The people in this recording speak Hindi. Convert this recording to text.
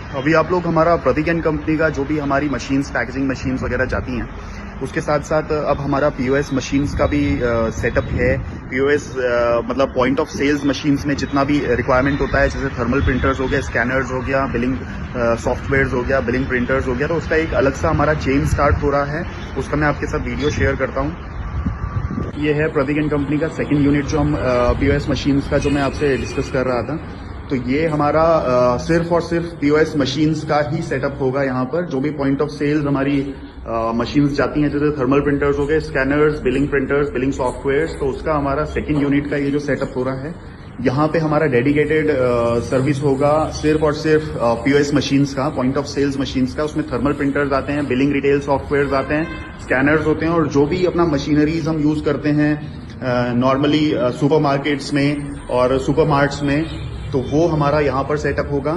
अभी आप लोग हमारा प्रतीक एंड कंपनी का जो भी हमारी मशीन्स, पैकेजिंग मशीन्स वगैरह जाती हैं, उसके साथ साथ अब हमारा पीओएस मशीन्स का भी सेटअप है। पीओएस मतलब पॉइंट ऑफ सेल्स मशीन्स में जितना भी रिक्वायरमेंट होता है, जैसे थर्मल प्रिंटर्स हो गया, स्कैनर्स हो गया, बिलिंग सॉफ्टवेयर्स हो गया, बिलिंग प्रिंटर्स हो गया, तो उसका एक अलग सा हमारा चेन स्टार्ट हो रहा है। उसका मैं आपके साथ वीडियो शेयर करता हूँ। ये है प्रतीक एंड कंपनी का सेकेंड यूनिट जो हम पीओएस मशीन्स का जो मैं आपसे डिस्कस कर रहा था। तो ये हमारा सिर्फ और सिर्फ पीओएस मशीन्स का ही सेटअप होगा। यहाँ पर जो भी पॉइंट ऑफ सेल्स हमारी मशीन्स जाती हैं, जैसे थर्मल प्रिंटर्स हो गए, scanners, billing printers, billing softwares, तो उसका हमारा सेकेंड यूनिट का ये जो सेटअप हो रहा है, यहाँ पे हमारा डेडिकेटेड सर्विस होगा सिर्फ और सिर्फ पीओएस मशीन्स का, पॉइंट ऑफ सेल्स मशीन्स का। उसमें थर्मल प्रिंटर्स आते हैं, बिलिंग रिटेल सॉफ्टवेयर्स आते हैं, स्कैनर्स होते हैं, और जो भी अपना मशीनरीज हम यूज करते हैं नॉर्मली सुपरमार्केट्स में और सुपरमार्ट्स में, तो वो हमारा यहाँ पर सेटअप होगा।